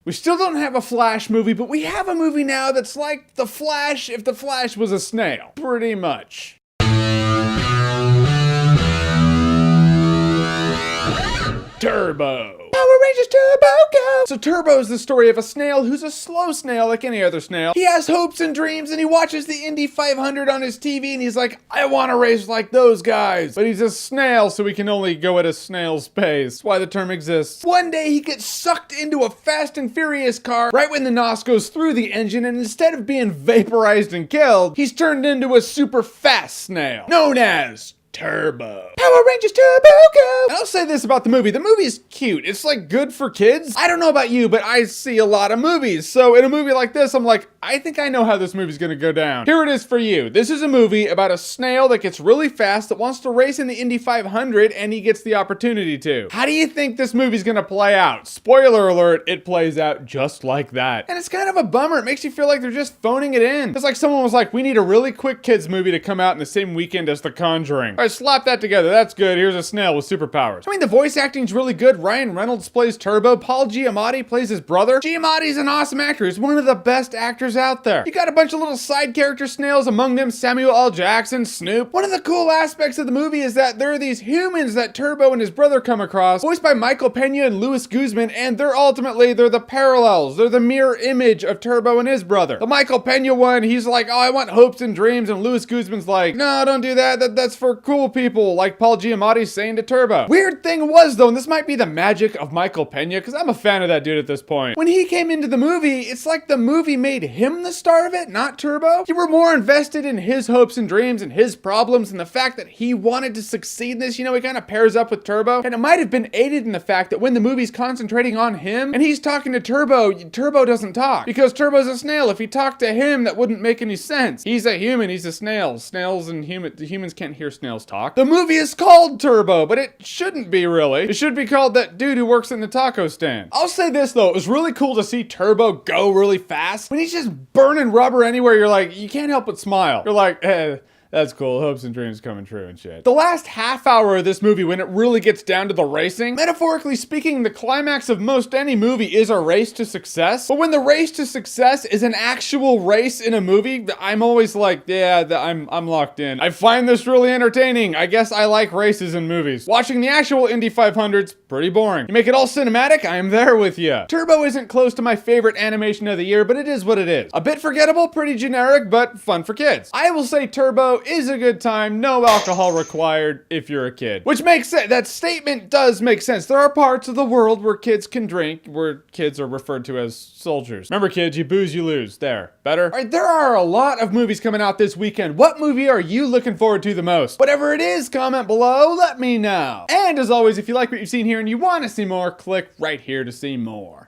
We still don't have a Flash movie, but we have a movie now that's like The Flash if The Flash was a snail. Pretty much. Turbo. Power Rangers Turbo Go! So Turbo is the story of a snail who's a slow snail like any other snail. He has hopes and dreams and he watches the Indy 500 on his TV and he's like, I want to race like those guys. But he's a snail, so he can only go at a snail's pace. That's why the term exists. One day he gets sucked into a Fast and Furious car right when the NOS goes through the engine, and instead of being vaporized and killed, he's turned into a super fast snail known as Turbo. Power Rangers Turbo Go! And I'll say this about the movie. The movie is cute. It's like good for kids. I don't know about you, but I see a lot of movies. So in a movie like this, I'm like, I think I know how this movie's gonna go down. Here it is for you. This is a movie about a snail that gets really fast, that wants to race in the Indy 500, and he gets the opportunity to. How do you think this movie's gonna play out? Spoiler alert, it plays out just like that. And it's kind of a bummer. It makes you feel like they're just phoning it in. It's like someone was like, we need a really quick kids movie to come out in the same weekend as The Conjuring. All right, slap that together. That's good. Here's a snail with superpowers. I mean, the voice acting's really good. Ryan Reynolds plays Turbo. Paul Giamatti plays his brother. Giamatti's an awesome actor. He's one of the best actors out there. You got a bunch of little side character snails, among them Samuel L. Jackson, Snoop. One of the cool aspects of the movie is that there are these humans that Turbo and his brother come across, voiced by Michael Pena and Luis Guzman, and they're the parallels. They're the mirror image of Turbo and his brother. The Michael Pena one, he's like, oh, I want hopes and dreams, and Luis Guzman's like, no, don't do that. That's for cool people. Like Paul Giamatti's saying to Turbo. Weird thing was though, and this might be the magic of Michael Pena, because I'm a fan of that dude at this point. When he came into the movie, it's like the movie made him the star of it, not Turbo. You were more invested in his hopes and dreams and his problems and the fact that he wanted to succeed in this. You know, he kind of pairs up with Turbo. And it might have been aided in the fact that when the movie's concentrating on him and he's talking to Turbo, Turbo doesn't talk. Because Turbo's a snail. If he talked to him, that wouldn't make any sense. He's a human, he's a snail. Snails and humans can't hear snails talk. The movie is called Turbo, but it shouldn't be really. It should be called That Dude Who Works in the Taco Stand. I'll say this though, it was really cool to see Turbo go really fast. When he's just burning rubber anywhere, you're like, you can't help but smile. You're like, that's cool. Hopes and dreams coming true and shit. The last half hour of this movie, when it really gets down to the racing, metaphorically speaking, the climax of most any movie is a race to success. But when the race to success is an actual race in a movie, I'm always like, yeah, I'm locked in. I find this really entertaining. I guess I like races in movies. Watching the actual Indy 500's pretty boring. You make it all cinematic, I am there with you. Turbo isn't close to my favorite animation of the year, but it is what it is. A bit forgettable, pretty generic, but fun for kids. I will say Turbo is a good time, no alcohol required if you're a kid. Which makes sense. That statement does make sense. There are parts of the world where kids can drink, where kids are referred to as soldiers. Remember kids, you booze, you lose. There. Better? Alright, there are a lot of movies coming out this weekend. What movie are you looking forward to the most? Whatever it is, comment below, let me know. And as always, if you like what you've seen here and you want to see more, click right here to see more.